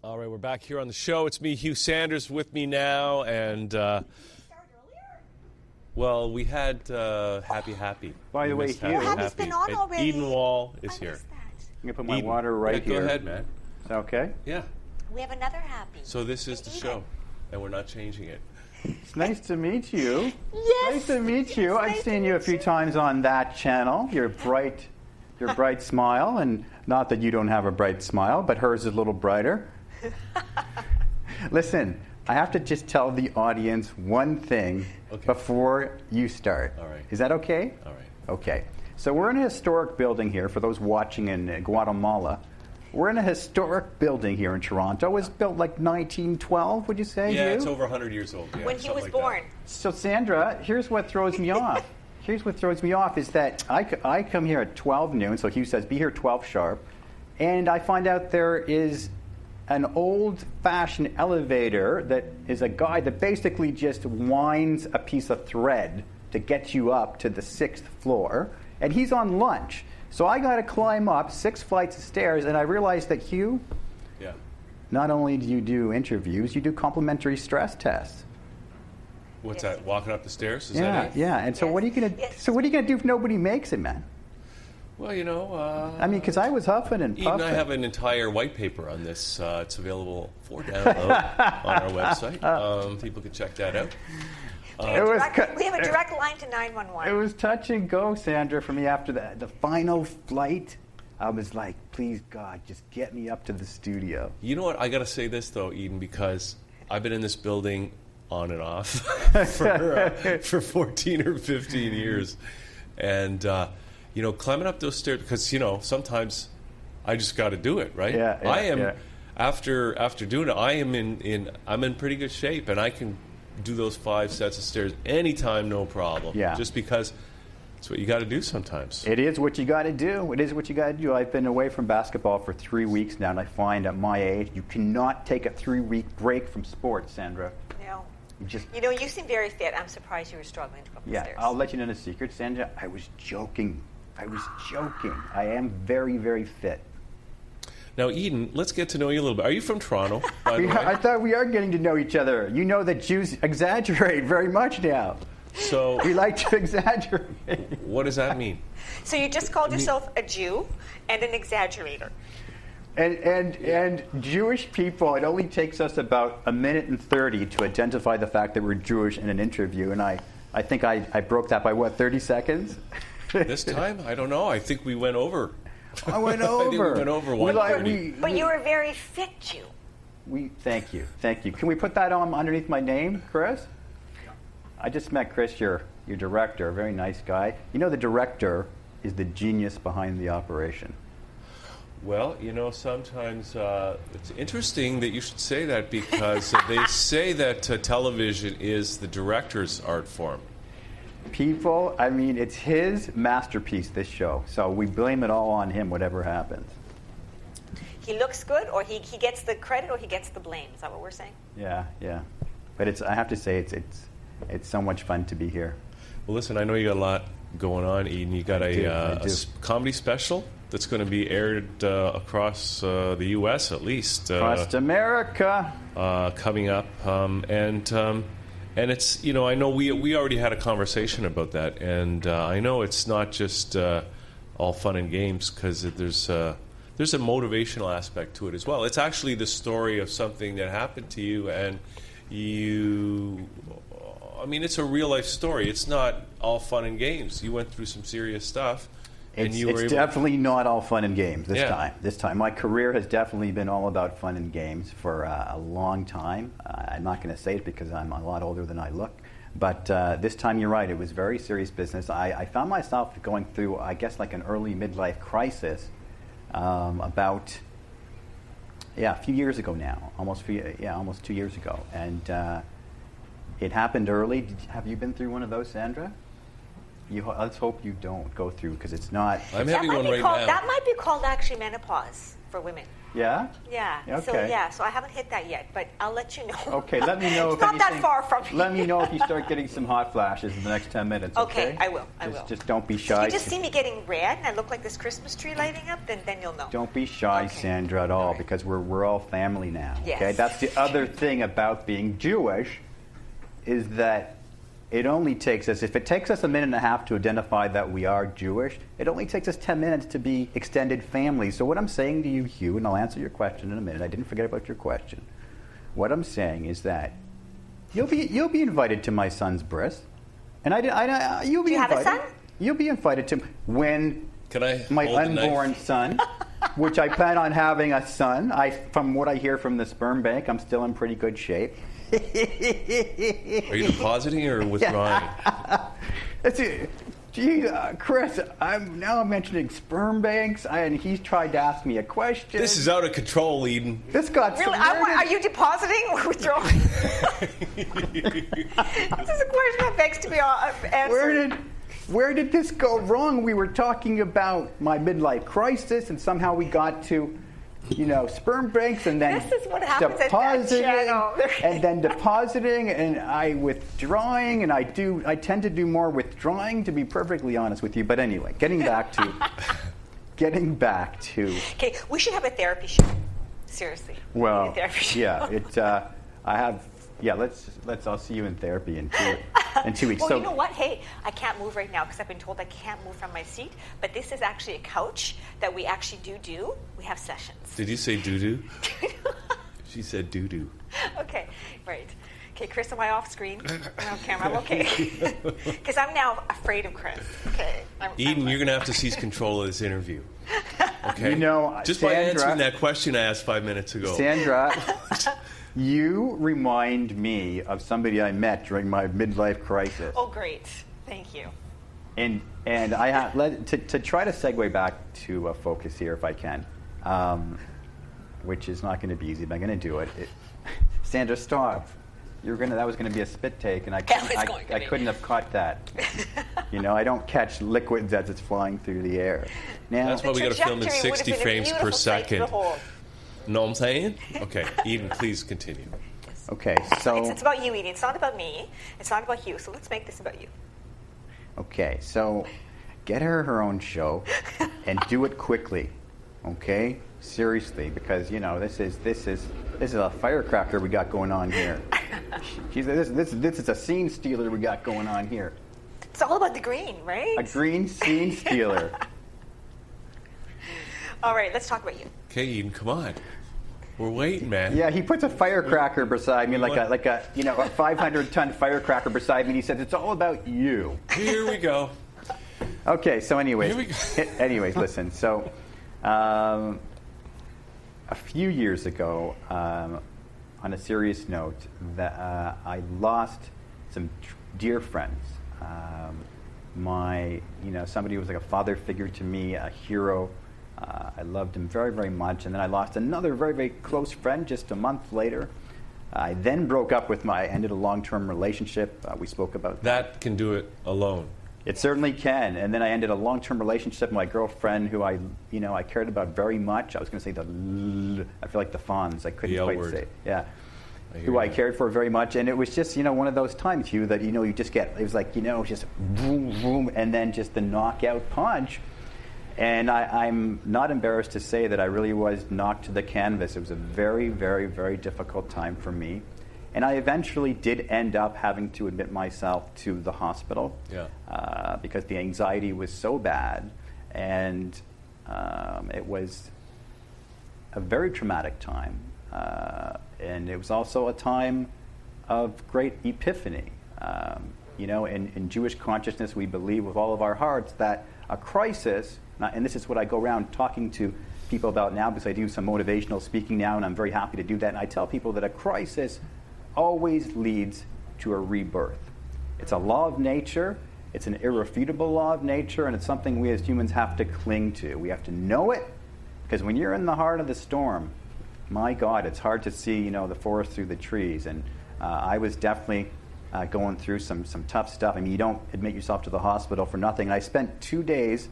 All right, we're back here on the show. It's me, Hugh Sanders, with me now, and well, we had Happy. By the way, Hugh, Happy's been on already. Eden-wall is here. I'm gonna put my water right here. Go ahead, man. Is that okay? Yeah. We have another Happy. So this is the show, and we're not changing it. It's nice to meet you. Yes. Nice to meet you. I've seen you a few times on that channel. Your bright smile, and not that you don't have a bright smile, but hers is a little brighter. Listen, I have to just tell the audience one thing before you start. All right. Is that okay? All right. Okay. So we're in a historic building here. For those watching in Guatemala, we're in a historic building here in Toronto. It was built like 1912, would you say? Yeah, Hugh? it's over 100 years old. Yeah, When he was like born. So Sandra, here's what throws me off. Here's what throws me off is that I come here at 12 noon, so Hugh says be here 12 sharp, and I find out there is an old-fashioned elevator that is a guy that basically just winds a piece of thread to get you up to the 6th floor, and he's on lunch. So I got to climb up 6 flights of stairs, and I realized that, Hugh, not only do you do interviews, you do complimentary stress tests. What's that? Walking up the stairs? Is that it? Yeah. And so what are you gonna? So what are you gonna do if nobody makes it, man? Well, you know. I mean, because I was huffing and puffing. Eden, I have an entire white paper on this. It's available for download on our website. People can check that out. We have a direct line to 911. It was touch and go, Sandra, for me after the final flight. I was like, please, God, just get me up to the studio. You know what? I got to say this, though, Eden, because I've been in this building on and off for 14 or 15 years. And, you know, climbing up those stairs, because, you know, sometimes I just got to do it, right? I am, after doing it, I'm in pretty good shape, and I can do those 5 sets of stairs anytime, no problem. Yeah. Just because it's what you got to do sometimes. It is what you got to do. It is what you got to do. I've been away from basketball for 3 weeks now, and I find at my age, you cannot take a 3-week break from sports, Sandra. No. You know, you seem very fit. I'm surprised you were struggling to go up the stairs. I'll let you know a secret, Sandra. I was joking. I am very, very fit. Now, Eden, let's get to know you a little bit. Are you from Toronto, by the way? I thought we are getting to know each other. You know that Jews exaggerate very much now. So we like to exaggerate. What does that mean? So you just called yourself a Jew and an exaggerator. And Jewish people, it only takes us about 1:30 to identify the fact that we're Jewish in an interview, and I think I broke that by, 30 seconds? This time? I don't know. I think we went over. I went over. I think we went over 1:30. But you were a very fit Jew. Thank you. Can we put that on underneath my name, Chris? I just met Chris, your director, a very nice guy. You know, the director is the genius behind the operation. Well, you know, sometimes it's interesting that you should say that, because they say that television is the director's art form. People, I mean, it's his masterpiece, this show. So we blame it all on him, whatever happens. He looks good, or he gets the credit, or he gets the blame. Is that what we're saying? Yeah. But I have to say, it's so much fun to be here. Well, listen, I know you got a lot going on, Eden. You got a comedy special that's going to be aired across the U.S. at least. Across America. Coming up. And it's, you know, I know we already had a conversation about that. And I know it's not just all fun and games, because there's a motivational aspect to it as well. It's actually the story of something that happened to you, and it's a real life story. It's not all fun and games. You went through some serious stuff. It's definitely not all fun and games this time. My career has definitely been all about fun and games for a long time. I'm not going to say it because I'm a lot older than I look. But this time, you're right, it was very serious business. I found myself going through, I guess, like an early midlife crisis about a few years ago now, almost 2 years ago. And it happened early. Have you been through one of those, Sandra? let's hope you don't go through, because it's not. I'm having one right now. That might be called actually menopause for women. Yeah? Yeah. Okay. So I haven't hit that yet, but I'll let you know. Okay, let me know it's if not that far from me. Let me know if you start getting some hot flashes in the next 10 minutes, okay? I will. Just don't be shy. If you just see me getting red and I look like this Christmas tree lighting up, then you'll know. Don't be shy, Okay. Sandra, at all, Right. because we're all family now, okay? Yes. That's the other thing about being Jewish, is that it only takes us, if it takes us a minute and a half to identify that we are Jewish, it only takes us 10 minutes to be extended family. So what I'm saying to you, Hugh, and I'll answer your question in a minute. I didn't forget about your question. What I'm saying is that you'll be invited to my son's bris, and you'll be Do you have invited. a son? You'll be invited to when Can I my hold the knife? unborn son, which I plan on having a son. From what I hear from the sperm bank, I'm still in pretty good shape. Are you depositing or withdrawing? That's it. Gee, Chris, I'm now mentioning sperm banks, and he's tried to ask me a question. This is out of control, Eden. This got Really? Are you depositing or withdrawing? This is a question that begs to be answered. Where did this go wrong? We were talking about my midlife crisis, and somehow we got to, sperm banks, and then This is what happens at that channel. and then depositing, and I withdrawing, and I tend to do more withdrawing, to be perfectly honest with you. But anyway, getting back to. Okay, we should have a therapy show. Seriously. Well, We need a therapy show. yeah, I have. Yeah, let's. I'll see you in therapy in 2 weeks. Well, So you know what? Hey, I can't move right now because I've been told I can't move from my seat. But this is actually a couch that we actually do. We have sessions. Did you say doo-doo? She said doo-doo. Okay, right. Okay, Chris, am I off screen? I'm on camera. I'm okay. Because I'm now afraid of Chris. Okay. Eden, you're going to have to seize control of this interview. Okay? Just by Sandra, answering that question I asked 5 minutes ago. Sandra, you remind me of somebody I met during my midlife crisis. Oh, great. Thank you. And I have to try to segue back to focus here if I can, which is not going to be easy, but I'm going to do it. Sandra, stop. That was going to be a spit take, and I couldn't have caught that. I don't catch liquids as it's flying through the air. Now, That's why we got to film in trajectory would have 60 been a frames per beautiful sight to second. behold. Know what I'm saying? Okay, Eden, please continue. okay, so It's about you, Edie. It's not about me. It's not about you. So let's make this about you. okay, so get her own show and do it quickly. Okay, seriously, because this is a firecracker we got going on here. This is a scene stealer we got going on here. It's all about the green, right? A green scene stealer. All right, let's talk about you. Okay, Eden, come on. We're waiting, man. Yeah, he puts a firecracker beside me, like a 500-ton firecracker beside me, and he says, "It's all about you." Here we go. Okay, so anyways, Here we go. listen. So, a few years ago, on a serious note, that I lost some dear friends. Somebody who was like a father figure to me, a hero. I loved him very, very much. And then I lost another very, very close friend just a month later. I then broke up ended a long-term relationship. We spoke about that. That can do it alone. It certainly can. And then I ended a long-term relationship with my girlfriend, who I cared about very much. I was going to say I feel like the Fonz. I couldn't The L quite word. say it. Yeah. hear Who I you. cared for very much. And it was just, one of those times, Hugh, that, you just get, it was like, just boom, boom, and then just the knockout punch. And I'm not embarrassed to say that I really was knocked to the canvas. It was a very, very, very difficult time for me. And I eventually did end up having to admit myself to the hospital because the anxiety was so bad. And it was a very traumatic time. And it was also a time of great epiphany. In Jewish consciousness, we believe with all of our hearts that a crisis, and this is what I go around talking to people about now because I do some motivational speaking now, and I'm very happy to do that. And I tell people that a crisis always leads to a rebirth. It's a law of nature. It's an irrefutable law of nature, and it's something we as humans have to cling to. We have to know it, because when you're in the heart of the storm, my God, it's hard to see, the forest through the trees. And I was definitely going through some tough stuff. I mean, you don't admit yourself to the hospital for nothing. And I spent 2 days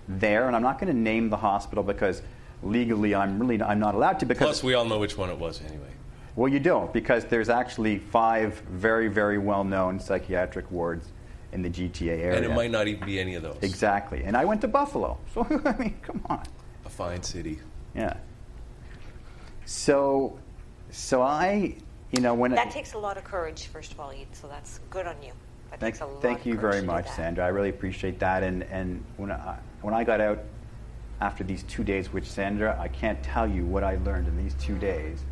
there, and I'm not going to name the hospital because legally I'm not allowed to. Because Plus, we all know which one it was anyway. Well, you don't, because there's actually 5 very, very well-known psychiatric wards in the GTA area. And it might not even be any of those. Exactly. And I went to Buffalo. So, I mean, come on. A fine city. Yeah. So I, when That takes a lot of courage, first of all, Eden, so that's good on you. That takes a lot thank of you courage very to do much, that. Sandra. I really appreciate that. And when I got out after these 2 days, which, Sandra, I can't tell you what I learned in these 2 days.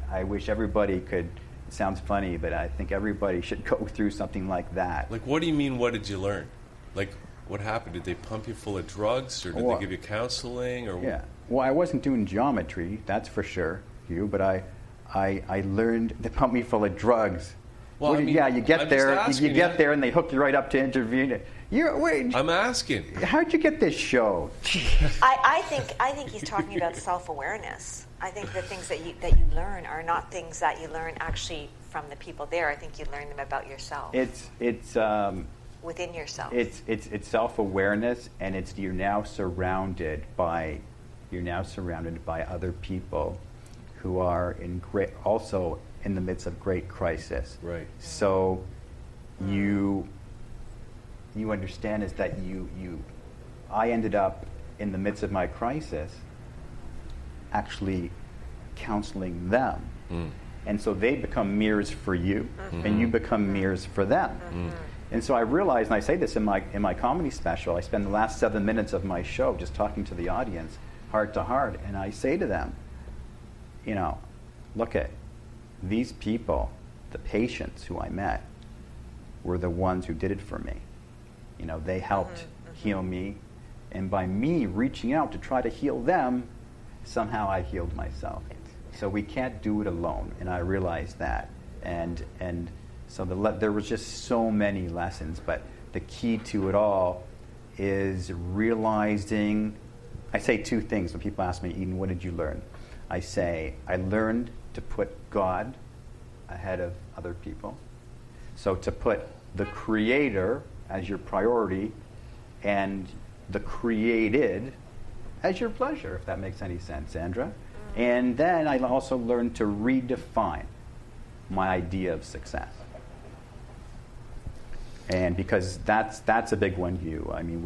I wish everybody could. It sounds funny, but I think everybody should go through something like that. Like, what do you mean, what did you learn? Like, what happened? Did they pump you full of drugs, or did they give you counseling? Or Yeah. Well, I wasn't doing geometry, that's for sure, Hugh, but I learned they pumped me full of drugs. Well, I mean, yeah, you get I'm there, just asking, you get there, and they hook you right up to intervene. I'm asking. How'd you get this show? I think he's talking about self-awareness. I think the things that you learn are not things that you learn actually from the people there. I think you learn them about yourself. It's within yourself. It's self-awareness, and you're now surrounded by other people who are also in the midst of great crisis. Right. So you understand is that I ended up in the midst of my crisis actually counseling them. And so they become mirrors for you, and you become mirrors for them. And so I realized, and I say this in my comedy special, I spend the last 7 minutes of my show just talking to the audience, heart to heart, and I say to them, look at these people, the patients who I met, were the ones who did it for me. They helped heal me, and by me reaching out to try to heal them, somehow I healed myself. So we can't do it alone, and I realized that. And so there was just so many lessons, but the key to it all is realizing. I say 2 things when people ask me, Eden, what did you learn? I say, I learned to put God ahead of other people. So to put the Creator as your priority and the created as your pleasure, if that makes any sense, Sandra. And then I also learned to redefine my idea of success. And because that's a big one, Hugh. I mean,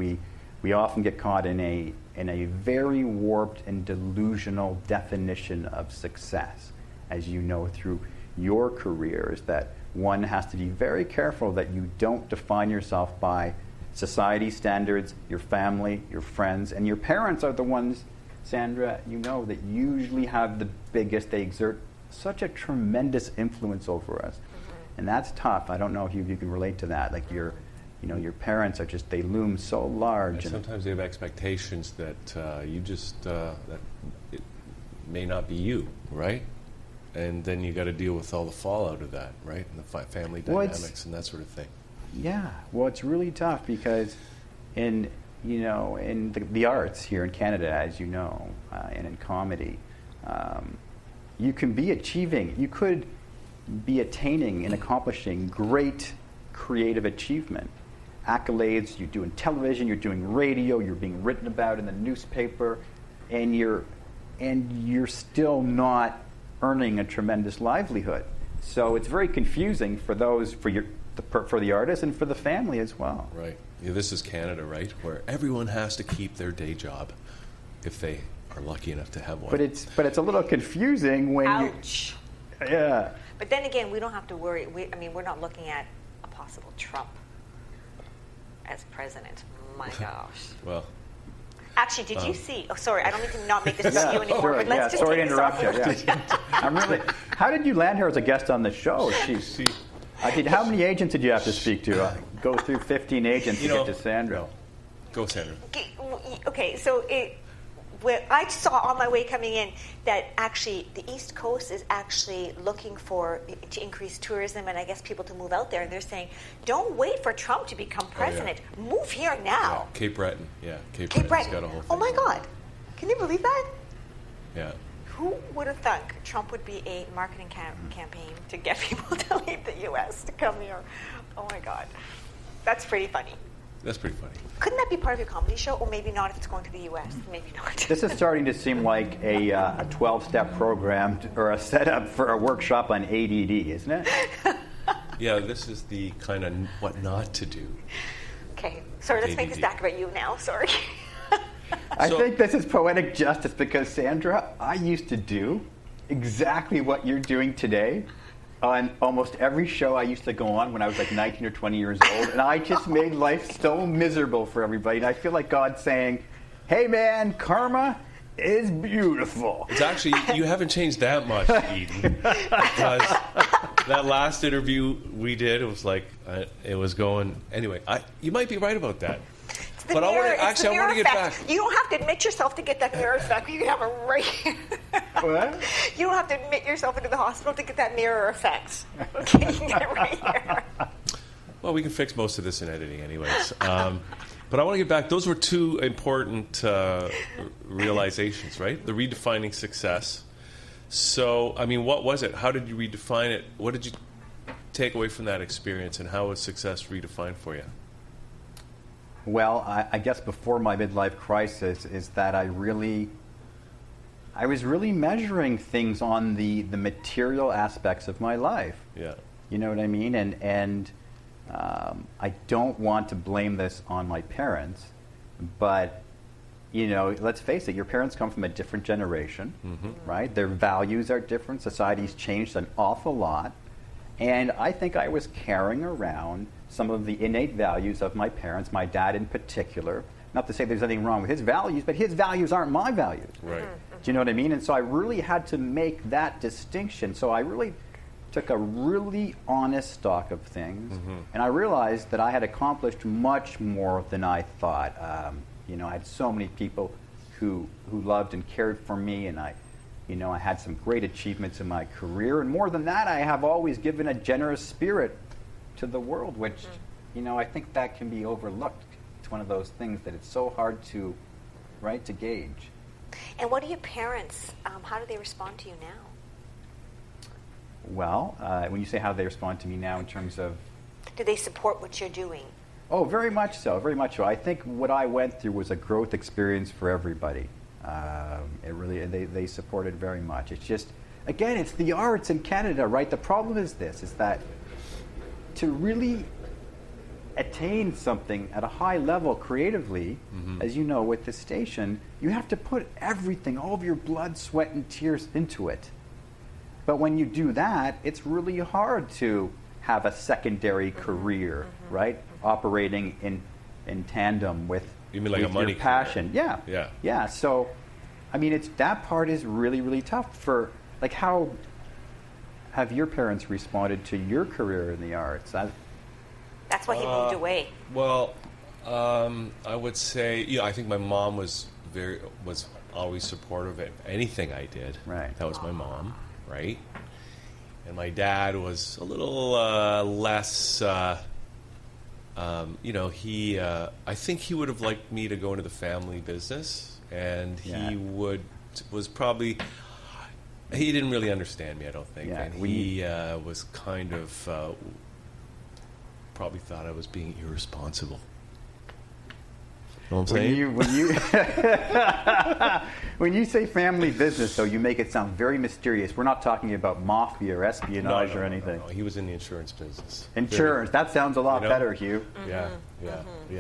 we often get caught in a very warped and delusional definition of success, as you know through your careers, that one has to be very careful that you don't define yourself by society standards, your family, your friends, and your parents are the ones, Sandra, that usually have the biggest. They exert such a tremendous influence over us. And that's tough. I don't know if you can relate to that. Like your parents are they loom so large. And sometimes they have expectations that that it may not be you, right? And then you got to deal with all the fallout of that, right? And the family dynamics and that sort of thing. Yeah, well, it's really tough because in the arts here in Canada, as you know, and in comedy, you can be you could be attaining and accomplishing great creative achievement. Accolades, you're doing television, you're doing radio, you're being written about in the newspaper, and you're still not earning a tremendous livelihood. So it's very confusing for the artist and for the family as well. Right. Yeah, this is Canada, right? Where everyone has to keep their day job if they are lucky enough to have one. But it's a little confusing when Ouch. Yeah. But then again, we don't have to worry. We're not looking at a possible Trump as president. My gosh. Well. Actually, did you see? Oh, sorry, I don't mean to not make this about you anymore. But let's just sorry take to this off. interrupt you. Yeah. How did you land her as a guest on the show? How many agents did you have to speak to? Go through 15 agents to get to Sandra. Go, Sandra. Okay, so I saw on my way coming in that actually the East Coast is actually looking to increase tourism and I guess people to move out there. And they're saying, don't wait for Trump to become president. Oh, yeah. Move here now. Cape Breton. Yeah, Cape Breton. Breton's got a whole thing. Oh my God. Can you believe that? Yeah. Who would have thought Trump would be a marketing campaign to get people to leave the U.S. to come here? Oh my God, that's pretty funny. That's pretty funny. Couldn't that be part of your comedy show? Or maybe not if it's going to the U.S. Maybe not. This is starting to seem like a 12-step program or a setup for a workshop on ADD, isn't it? Yeah, this is the kind of what not to do. Okay, sorry, let's make this back about you now. Sorry. I think this is poetic justice because, Sandra, I used to do exactly what you're doing today on almost every show I used to go on when I was like 19 or 20 years old, and I just made life so miserable for everybody. And I feel like God's saying, hey man, karma is beautiful. It's actually, you haven't changed that much, Eden. Because that last interview we did, it was like, it was going, anyway, you might be right about that. But I want to get back. You don't have to admit yourself to get that mirror effect. You can have it right here. What? You don't have to admit yourself into the hospital to get that mirror effect. Okay, you can get it right here. Well, we can fix most of this in editing anyways. But I want to get back. Those were two important realizations, right? The redefining success. So, I mean, what was it? How did you redefine it? What did you take away from that experience, and how was success redefined for you? Well, I guess before my midlife crisis is that I was really measuring things on the material aspects of my life. Yeah. You know what I mean? And I don't want to blame this on my parents, but, you know, let's face it, your parents come from a different generation, right? Their values are different. Society's changed an awful lot. And I think I was carrying around some of the innate values of my parents, my dad in particular. Not to say there's anything wrong with his values, but his values aren't my values. Right. Do you know what I mean? And so I really had to make that distinction. So I really took a really honest stock of things, and I realized that I had accomplished much more than I thought. You know, I had so many people who loved and cared for me, and I had some great achievements in my career. And more than that, I have always given a generous spirit to the world, which, you know, I think that can be overlooked. It's one of those things that it's so hard to gauge. And what do your parents, how do they respond to you now? Well, when you say how they respond to me now in terms of... Do they support what you're doing? Oh, very much so, very much so. I think what I went through was a growth experience for everybody. They support it very much. It's just, again, it's the arts in Canada, right? The problem is that to really attain something at a high level creatively, as you know, with this station, you have to put everything, all of your blood, sweat, and tears into it. But when you do that, it's really hard to have a secondary career, right? Operating in tandem with, you mean like with a money your passion. career. Yeah. So, I mean, that part is really, really tough. For like, how have your parents responded to your career in the arts? That's why he moved away. Well, I would say, I think my mom was always supportive of anything I did. Right. That was my mom, right? And my dad was a little less. I think he would have liked me to go into the family business, and he didn't really understand me, I don't think. Yeah, and he was kind of probably thought I was being irresponsible. You know what I'm saying? When you say family business, though, you make it sound very mysterious. We're not talking about mafia or espionage or anything. No, he was in the insurance business. Insurance. That sounds a lot better, Hugh. Yeah.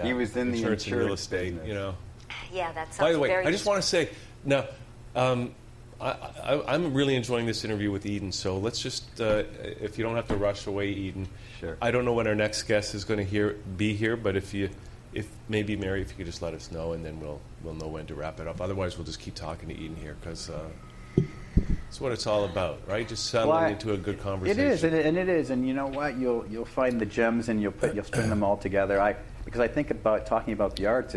He was in the insurance and real insurance estate, business. Yeah, that sounds By the way, very I just want to say, now, I'm really enjoying this interview with Eden, so let's just, if you don't have to rush away, Eden. Sure. I don't know when our next guest is going to be here, but if maybe Mary, if you could just let us know, and then we'll know when to wrap it up. Otherwise, we'll just keep talking to Eden here, because that's what it's all about, right? Just settling into a good conversation. It is, and you know what? You'll find the gems, and you'll string them all together. Because I think about talking about the arts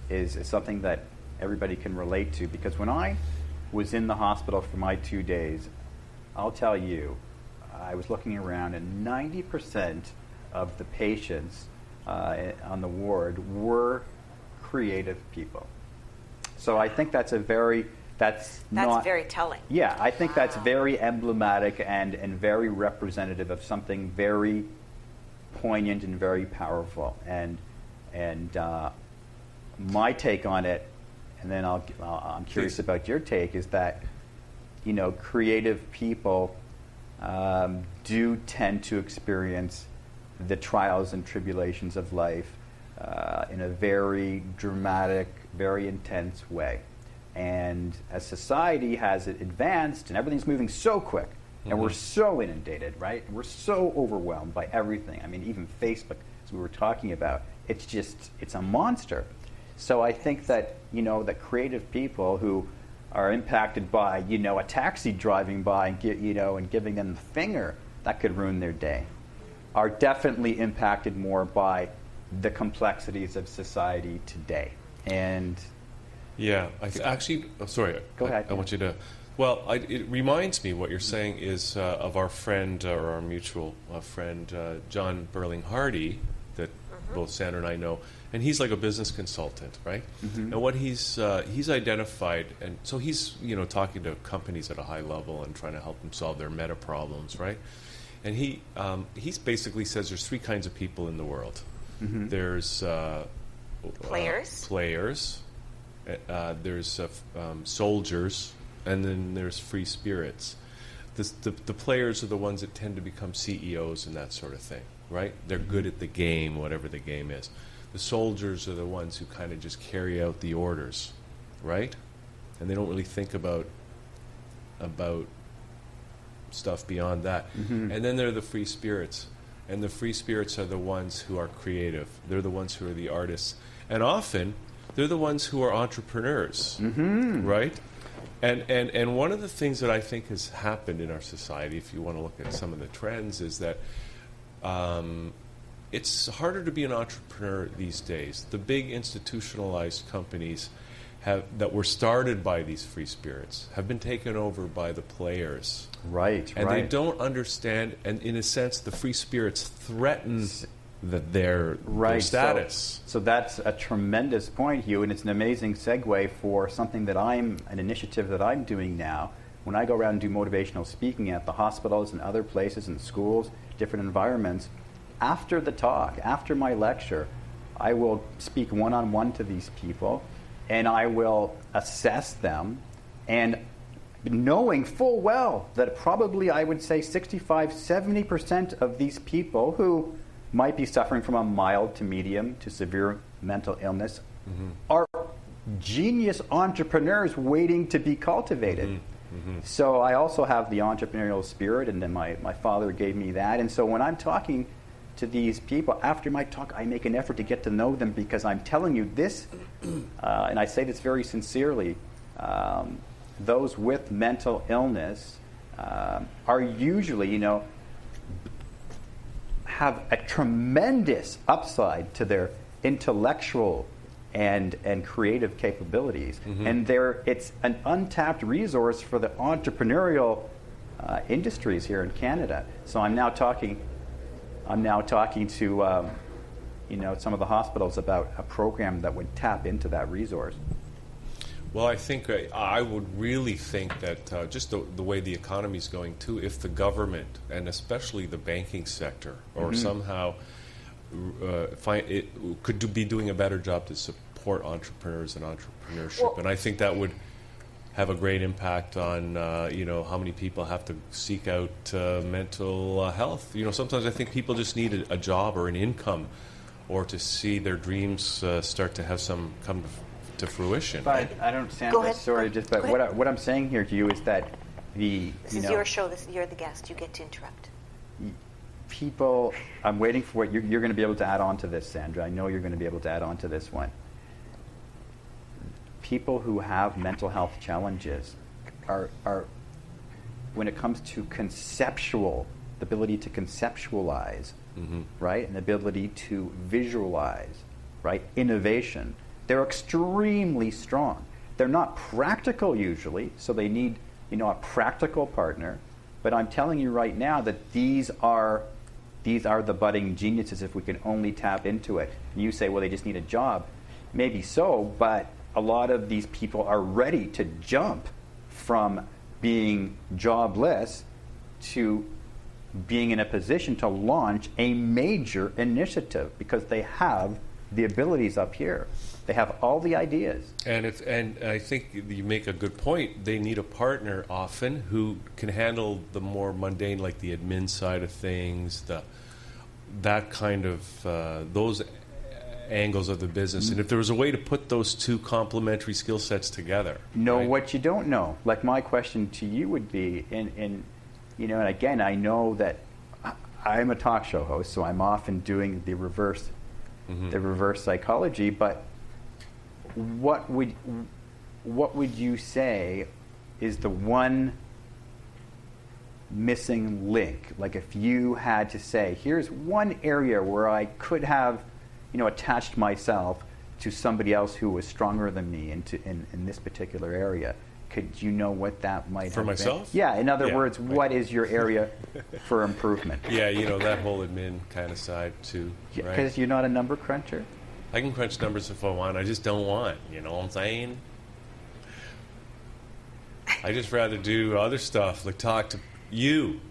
is something that everybody can relate to. Because when I was in the hospital for my 2 days, I'll tell you, I was looking around, and 90% of the patients on the ward were creative people. So I think that's a very that's very telling. Yeah, I think that's very emblematic and very representative of something very poignant and very powerful. And my take on it, and then I'm curious about your take, is that creative people do tend to experience the trials and tribulations of life in a very dramatic, very intense way. And as society has advanced and everything's moving so quick, and we're so inundated, right? We're so overwhelmed by everything. I mean, even Facebook, as we were talking about, it's a monster. So I think that, that creative people who are impacted by, a taxi driving by and giving them the finger, that could ruin their day, are definitely impacted more by the complexities of society today. And yeah, actually, sorry. Go ahead. I want you to. Well, it reminds me what you're saying is of our friend or our mutual friend John Burling Hardy, that both Sandra and I know, and he's like a business consultant, right? And what he's identified, and so he's talking to companies at a high level and trying to help them solve their meta problems, right? And he's basically says there's three kinds of people in the world. There's players. There's soldiers, and then there's free spirits. The players are the ones that tend to become CEOs and that sort of thing, right? They're good at the game, whatever the game is. The soldiers are the ones who kind of just carry out the orders, right? And they don't really think about stuff beyond that. And then there are the free spirits. And the free spirits are the ones who are creative. They're the ones who are the artists. And often, they're the ones who are entrepreneurs, right? And one of the things that I think has happened in our society, if you want to look at some of the trends, is that it's harder to be an entrepreneur these days. The big institutionalized companies that were started by these free spirits have been taken over by the players. Right, and they don't understand, and in a sense, the free spirits threaten their status. So that's a tremendous point, Hugh, and it's an amazing segue for something that an initiative that I'm doing now. When I go around and do motivational speaking at the hospitals and other places and schools, different environments, after the talk, after my lecture, I will speak one-on-one to these people, and I will assess them, and knowing full well that probably I would say 65-70% of these people who might be suffering from a mild to medium to severe mental illness are genius entrepreneurs waiting to be cultivated. So I also have the entrepreneurial spirit, and then my father gave me that. And so when I'm talking to these people, after my talk, I make an effort to get to know them, because I'm telling you this, and I say this very sincerely, those with mental illness are usually, have a tremendous upside to their intellectual and creative capabilities. And it's an untapped resource for the entrepreneurial industries here in Canada. So I'm now talking to some of the hospitals about a program that would tap into that resource. Well, I think I would really think that just the way the economy is going too, if the government and especially the banking sector or somehow could be doing a better job to support entrepreneurs and entrepreneurship, and I think that would have a great impact on how many people have to seek out mental health. Sometimes I think people just need a job or an income, or to see their dreams start to have some come to fruition. But I don't understand this story. But what I'm saying here to you is that this is your show. You're the guest. You get to interrupt. People, I'm waiting for what you're going to be able to add on to this, Sandra. I know you're going to be able to add on to this one. People who have mental health challenges are when it comes to the ability to conceptualize, right, and the ability to visualize, right, innovation, they're extremely strong. They're not practical usually, so they need, a practical partner. But I'm telling you right now that these are the budding geniuses if we can only tap into it. And you say, well, they just need a job. Maybe so, but a lot of these people are ready to jump from being jobless to being in a position to launch a major initiative because they have the abilities up here. They have all the ideas. And I think you make a good point. They need a partner often who can handle the more mundane, like the admin side of things, that kind of those angles of the business. And if there was a way to put those two complementary skill sets together, know right? what you don't know. Like my question to you would be, and again, I know that I'm a talk show host, so I'm often doing the reverse psychology. But what would you say is the one missing link? Like if you had to say, here's one area where I could have, attached myself to somebody else who was stronger than me in this particular area. Could you know what that might have For myself? been? Yeah, in other words, right. What is your area for improvement? Yeah, that whole admin kind of side too. Because Right? you're not a number cruncher? I can crunch numbers if I want. I just don't want. You know what I'm saying? I just rather do other stuff, like talk to you.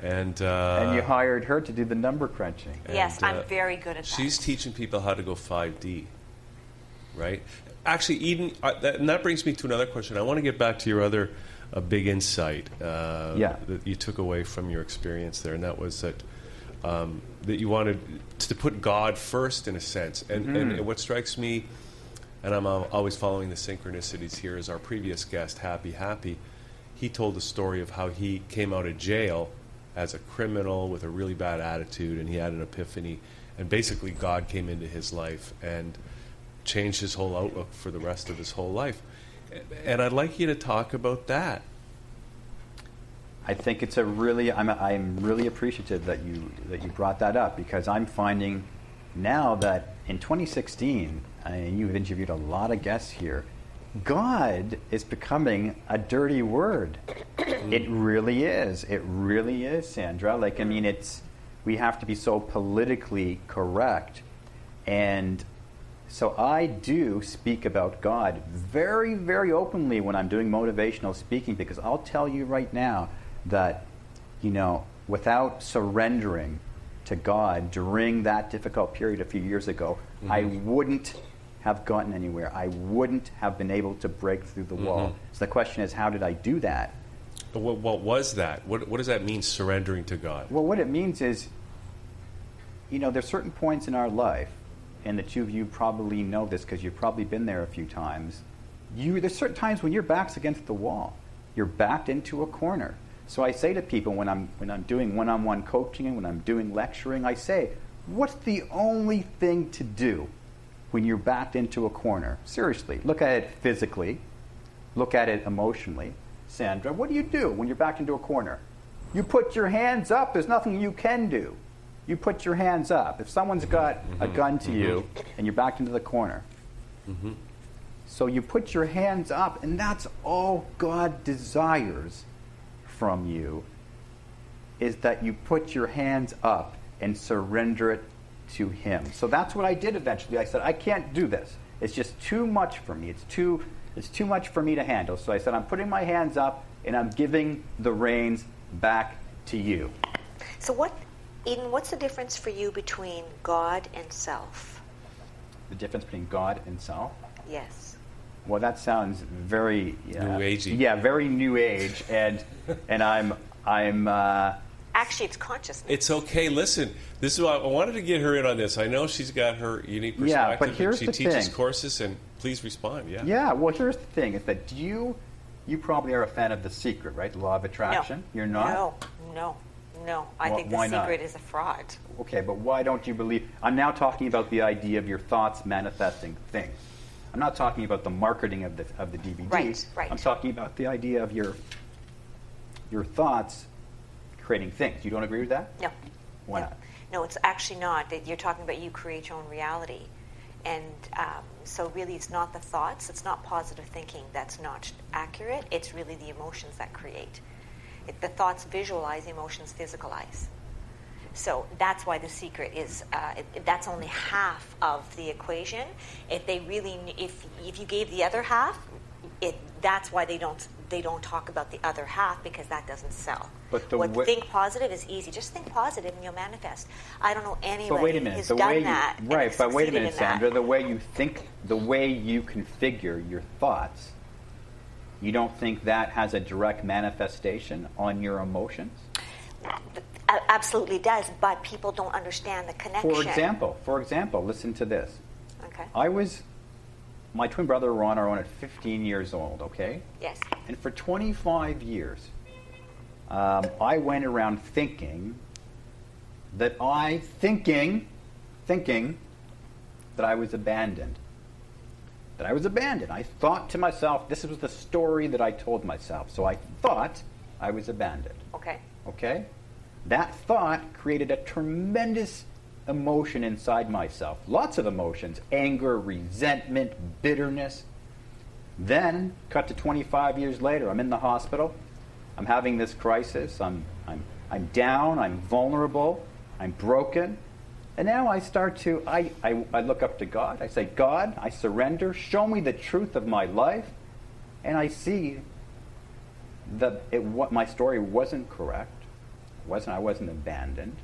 And And you hired her to do the number crunching. Yes, I'm very good at that. She's teaching people how to go 5D, right? Actually, Eden, and that brings me to another question. I want to get back to your other big insight that you took away from your experience there, and that was that you wanted to put God first, in a sense. And what strikes me, and I'm always following the synchronicities here, is our previous guest, Happy, he told the story of how he came out of jail as a criminal with a really bad attitude, and he had an epiphany, and basically God came into his life and changed his whole outlook for the rest of his whole life. And I'd like you to talk about that. I think it's I'm really appreciative that you brought that up, because I'm finding now that in 2016, and you've interviewed a lot of guests here, God is becoming a dirty word. It really is. It really is, Sandra. We have to be so politically correct. And so I do speak about God very, very openly when I'm doing motivational speaking, because I'll tell you right now that, without surrendering to God during that difficult period a few years ago, I wouldn't have gotten anywhere. I wouldn't have been able to break through the wall. So the question is, how did I do that? What was that? What does that mean, surrendering to God? Well, what it means is, there's certain points in our life, and the two of you probably know this because you've probably been there a few times. There's certain times when your back's against the wall. You're backed into a corner. So I say to people when I'm doing one-on-one coaching and when I'm doing lecturing, I say, what's the only thing to do when you're backed into a corner? Seriously, look at it physically. Look at it emotionally. Sandra, what do you do when you're backed into a corner? You put your hands up. There's nothing you can do. You put your hands up. If someone's got a gun to you and you're backed into the corner, so you put your hands up, and that's all God desires from you, is that you put your hands up and surrender it to Him. So that's what I did eventually. I said, I can't do this. It's just too much for me. It's too much for me to handle. So I said, I'm putting my hands up and I'm giving the reins back to you. So Eden, what's the difference for you between God and self? The difference between God and self? Yes. Well, that sounds very New agey. Yeah, very new age, and I'm Actually, it's consciousness. It's okay. Listen, this is why I wanted to get her in on this. I know she's got her unique perspective. Yeah, but here's she the teaches thing. courses, and please respond. Yeah. Yeah, well, here's the thing: is that you probably are a fan of The Secret, right? The Law of Attraction. No. You're not. No. I think Why The not? Secret is a fraud. Okay, but why don't you believe? I'm now talking about the idea of your thoughts manifesting things. I'm not talking about the marketing of the DVD. Right. I'm talking about the idea of your thoughts creating things. You don't agree with that? No. Why not? No, it's actually not. That you're talking about you create your own reality. And so really it's not the thoughts, it's not positive thinking that's not accurate. It's really the emotions that create. The thoughts visualize, emotions physicalize. So that's why the secret is that's only half of the equation. If they really, if you gave the other half, that's why they don't talk about the other half, because that doesn't sell. But think positive is easy. Just think positive and you'll manifest. I don't know anybody but wait a minute, who's the done way that. you, right, but wait a minute, Sandra. That. The way you think, the way you configure your thoughts, you don't think that has a direct manifestation on your emotions? Absolutely does, but people don't understand the connection. For example, listen to this. Okay. My twin brother and I were on our own at 15 years old, okay? Yes. And for 25 years, I went around thinking that I was abandoned. I thought to myself, this was the story that I told myself. So I thought I was abandoned. Okay. Okay? That thought created a tremendous emotion inside myself. Lots of emotions. Anger, resentment, bitterness. Then, cut to 25 years later, I'm in the hospital. I'm having this crisis. I'm down. I'm vulnerable. I'm broken. And now I start to, I look up to God. I say, God, I surrender. Show me the truth of my life. And I see that what my story wasn't correct. I wasn't abandoned.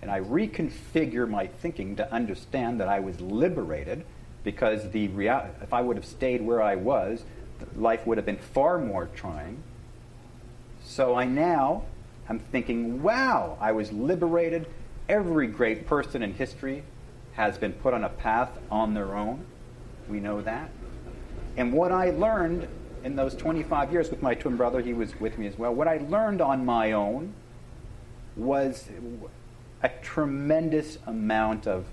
And I reconfigure my thinking to understand that I was liberated, because if I would have stayed where I was, life would have been far more trying. So I'm thinking, wow, I was liberated. Every great person in history has been put on a path on their own. We know that. And what I learned in those 25 years with my twin brother, he was with me as well, what I learned on my own was a tremendous amount of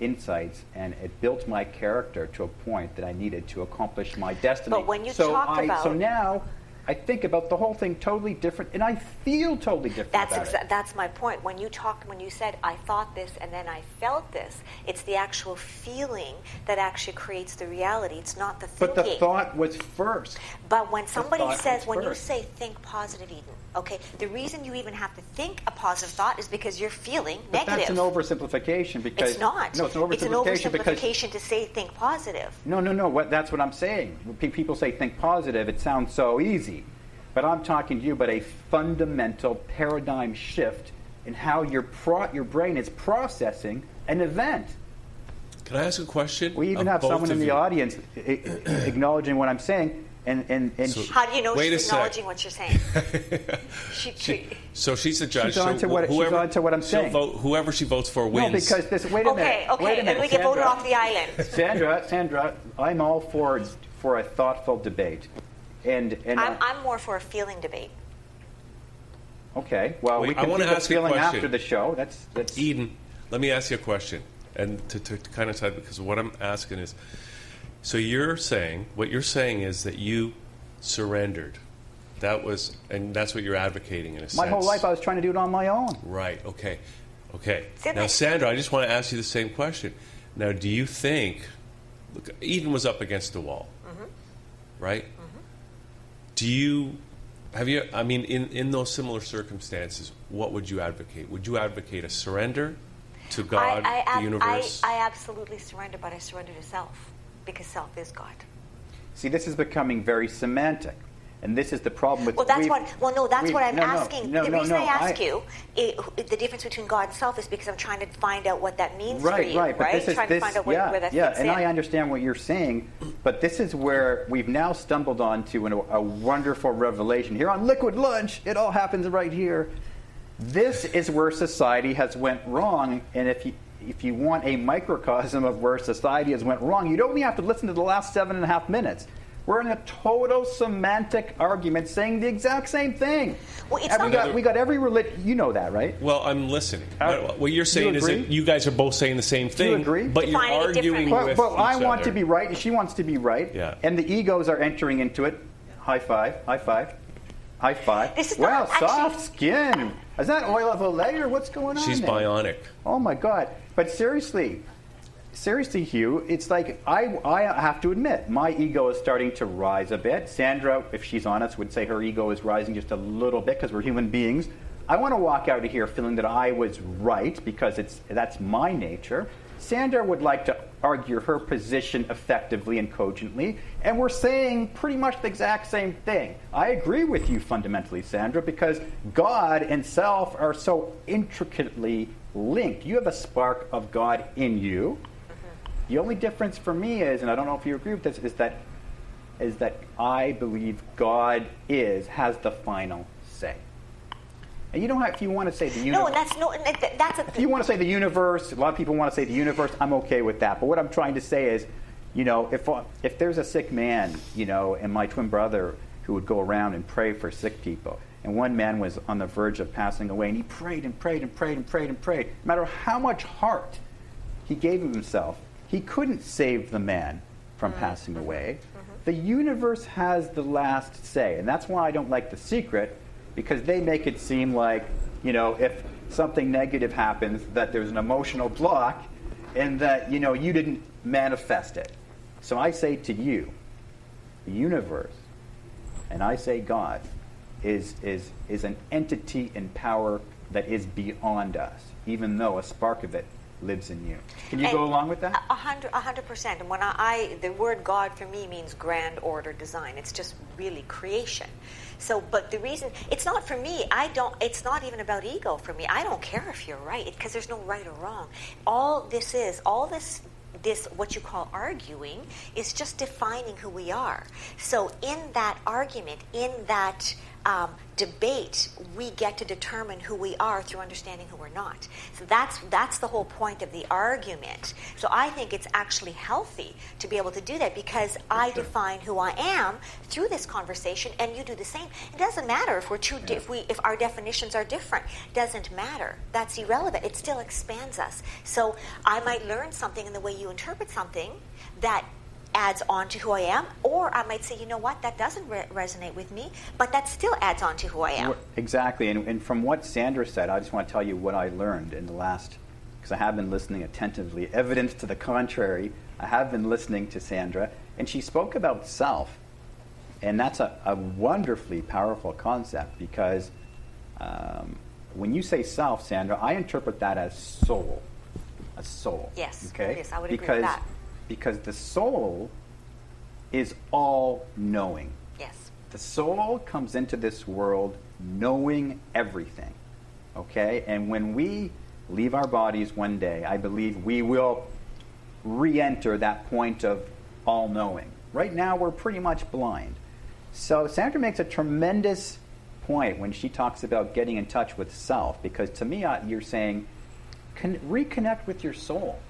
insights, and it built my character to a point that I needed to accomplish my destiny. But when you talk about... So now I think about the whole thing totally different, and I feel totally different about it. That's my point. When you said, I thought this and then I felt this, it's the actual feeling that actually creates the reality. It's not the thinking. But the thought was first. But when somebody says, when you first. say think positive, Eden, okay, the reason you even have to think a positive thought is because you're feeling but negative. That's an oversimplification, because... It's not. No, it's an oversimplification to say think positive. No. That's what I'm saying. When people say think positive, it sounds so easy. But I'm talking to you about a fundamental paradigm shift in how your brain is processing an event. Can I ask a question? We even have someone in the audience acknowledging what I'm saying. And so, how do you know she's acknowledging what you're saying? So she's the judge. She's on to what I'm saying. Whoever she votes for wins. No, because this. Wait a minute. Okay. Wait a minute, and we get voted off the island. Sandra, I'm all for a thoughtful debate, and I'm more for a feeling debate. Okay. Well, we I can want do to the ask you a feeling question. after the show. That's Eden. Let me ask you a question, and to kind of type, because what I'm asking is. So what you're saying is that you surrendered. And that's what you're advocating in a sense. My whole life I was trying to do it on my own. Right, okay. Now, Sandra, I just want to ask you the same question. Now, do you think, look, Eden was up against the wall, right? In those similar circumstances, what would you advocate? Would you advocate a surrender to God, the universe? I absolutely surrender, but I surrender to self. Because self is God. See, this is becoming very semantic, and this is the problem with. Well, that's what I'm asking. The reason I ask you the difference between God and self is because I'm trying to find out what that means for you. Right. But trying to find out where that fits in. And I understand what you're saying, but this is where we've now stumbled onto a wonderful revelation here on Liquid Lunch. It all happens right here. This is where society has went wrong, and if you want a microcosm of where society has went wrong, you don't even have to listen to the last 7.5 minutes. We're in a total semantic argument saying the exact same thing. Well, it's we got every religion. You know that, right? Well, I'm listening. What you're saying is that you guys are both saying the same thing. Do you agree? But you're arguing with But I each want other. to be right, and she wants to be right. Yeah. And the egos are entering into it. High five. High five. High five. This is wow, not soft skin. Is that oil of Olay or what's going on? She's there? bionic. Oh my God! But seriously, Hugh, it's like I have to admit my ego is starting to rise a bit. Sandra, if she's honest, would say her ego is rising just a little bit because we're human beings. I want to walk out of here feeling that I was right because that's my nature. Sandra would like to argue her position effectively and cogently, and we're saying pretty much the exact same thing. I agree with you fundamentally, Sandra, because God and self are so intricately linked. You have a spark of God in you. The only difference for me is, and I don't know if you agree with this, is that I believe God has the final say. And you don't have, if you want to say the universe. If you want to say the universe, a lot of people want to say the universe, I'm okay with that. But what I'm trying to say is, if there's a sick man, and my twin brother who would go around and pray for sick people, and one man was on the verge of passing away, and he prayed and prayed and prayed and prayed and prayed. No matter how much heart he gave of himself, he couldn't save the man from passing away. The universe has the last say, and that's why I don't like The Secret, because they make it seem like, if something negative happens, that there's an emotional block and that, you didn't manifest it. So I say to you, the universe, and I say God, is an entity and power that is beyond us, even though a spark of it lives in you. Can you go along with that? 100%. And when the word God for me means grand order design. It's just really creation. So, but the reason, it's not for me, it's not even about ego for me. I don't care if you're right, because there's no right or wrong. All this, what you call arguing, is just defining who we are. So in that argument, in that debate, we get to determine who we are through understanding who we're not. So that's the whole point of the argument. So I think it's actually healthy to be able to do that, because I define who I am through this conversation, and you do the same. It doesn't matter if if our definitions are different. Doesn't matter. That's irrelevant. It still expands us. So I might learn something in the way you interpret something that adds on to who I am, or I might say, you know what, that doesn't resonate with me, but that still adds on to who I am. Exactly, and from what Sandra said, I just want to tell you what I learned in the last, because I have been listening attentively. Evidence to the contrary, I have been listening to Sandra, and she spoke about self, and that's a wonderfully powerful concept, because when you say self, Sandra, I interpret that as soul, a soul. Yes, okay? Yes, I would agree with that. Because the soul is all-knowing. Yes. The soul comes into this world knowing everything, okay? And when we leave our bodies one day, I believe we will re-enter that point of all-knowing. Right now, we're pretty much blind. So Sandra makes a tremendous point when she talks about getting in touch with self, because to me, you're saying, reconnect with your soul,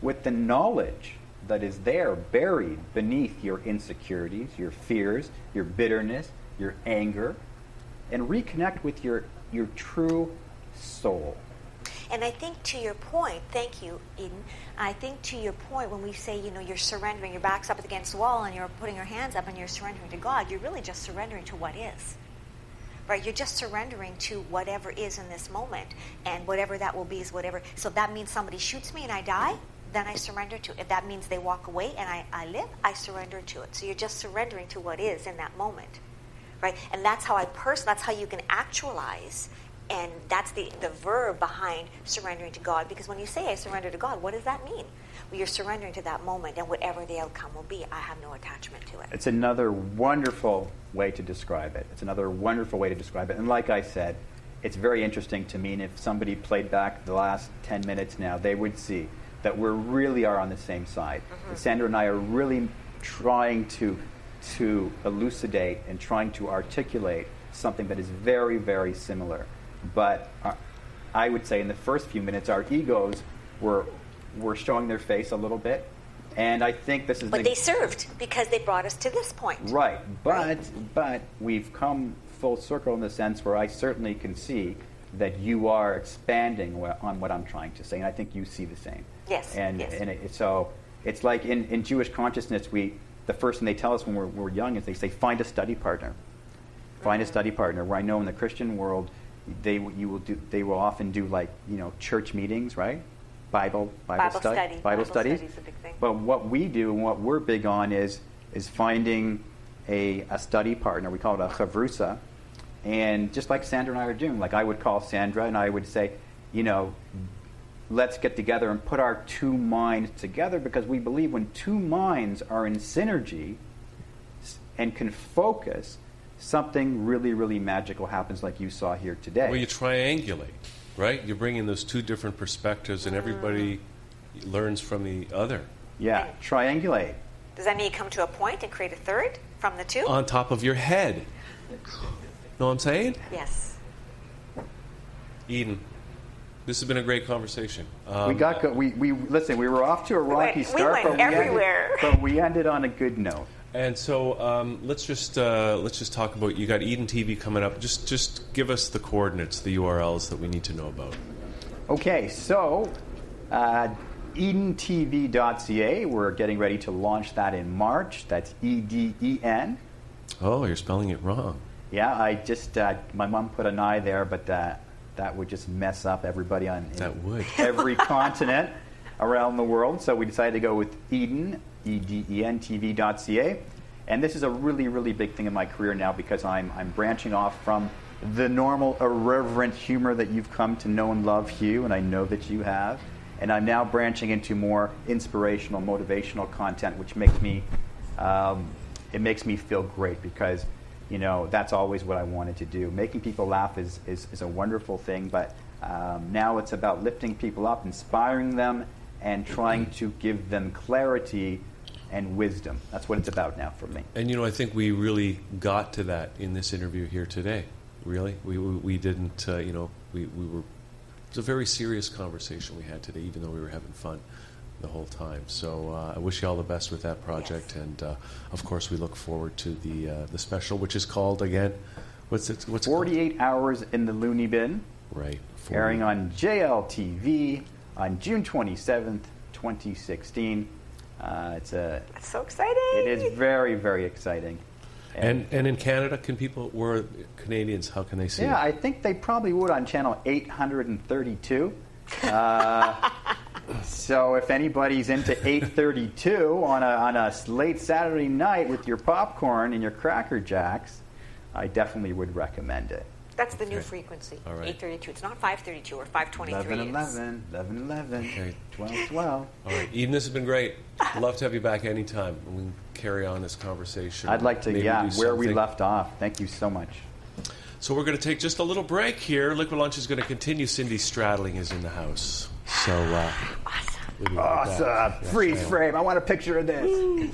with the knowledge that is there buried beneath your insecurities, your fears, your bitterness, your anger, and reconnect with your true soul. And I think to your point, thank you, Eden, I think to your point, when we say, you're surrendering, your back's up against the wall and you're putting your hands up and you're surrendering to God, you're really just surrendering to what is. Right? You're just surrendering to whatever is in this moment, and whatever that will be is whatever. So if that means somebody shoots me and I die, then I surrender to it. If that means they walk away and I live, I surrender to it. So you're just surrendering to what is in that moment, right? And that's how that's how you can actualize, and that's the verb behind surrendering to God. Because when you say I surrender to God, what does that mean? Well, you're surrendering to that moment, and whatever the outcome will be, I have no attachment to it. It's another wonderful way to describe it. And like I said, it's very interesting to me, and if somebody played back the last 10 minutes now, they would see that we really are on the same side. Mm-hmm. Sandra and I are really trying to elucidate and trying to articulate something that is very, very similar. But I would say in the first few minutes, our egos were showing their face a little bit. And I think this is... But they served, because they brought us to this point. Right. But we've come full circle in the sense where I certainly can see that you are expanding on what I'm trying to say. And I think you see the same. Yes. So it's like in Jewish consciousness, the first thing they tell us when we're young is they say, find a study partner. Find a study partner. Where I know in the Christian world, they will often do church meetings, right? Bible studies. Bible studies is a big thing. But what we do and what we're big on is finding a study partner. We call it a chavrusa, And just like Sandra and I are doing, like I would call Sandra and I would say, let's get together and put our two minds together, because we believe when two minds are in synergy and can focus, something really, really magical happens like you saw here today. Well, you triangulate, right? You're bringing those two different perspectives, and everybody learns from the other. Yeah, triangulate. Does that mean you come to a point and create a third from the two? On top of your head. Know what I'm saying? Yes. Eden, this has been a great conversation. We listen. We were off to a rocky start, went everywhere. But we ended on a good note. And so let's just talk about, you got Eden TV coming up. Just give us the coordinates, the URLs that we need to know about. Okay, so edentv.ca. We're getting ready to launch that in March. That's EDEN. Oh, you're spelling it wrong. Yeah, I just my mom put an I there, but that would just mess up everybody on every continent around the world. So we decided to go with Eden, EDEN-TV.ca. And this is a really, really big thing in my career now, because I'm branching off from the normal irreverent humor that you've come to know and love, Hugh, and I know that you have. And I'm now branching into more inspirational, motivational content, which makes me feel great, because that's always what I wanted to do. Making people laugh is a wonderful thing, but now it's about lifting people up, inspiring them, and trying to give them clarity and wisdom. That's what it's about now for me. And I think we really got to that in this interview here today. Really, we didn't. We were. It was a very serious conversation we had today, even though we were having fun the whole time. So I wish you all the best with that project, yes. And of course we look forward to the special, which is called again. What's it 48 Hours in the Looney Bin. Right. Airing on JLTV on June 27th, 2016. That's so exciting. It is very, very exciting. And in Canada, we're Canadians, how can they see it? Yeah, I think they probably would on channel 832. So if anybody's into 832 on a late Saturday night with your popcorn and your Cracker Jacks, I definitely would recommend it. That's the new frequency, all right. 832. It's not 532 or 523. 1111, Okay. 1212. All right, Eden, this has been great. I'd love to have you back anytime, and we can carry on this conversation. I'd like to, Maybe where we left off. Thank you so much. So we're going to take just a little break here. Liquid Lunch is going to continue. Cindy Stradling is in the house. So Awesome. Awesome. Freeze frame. I want a picture of this.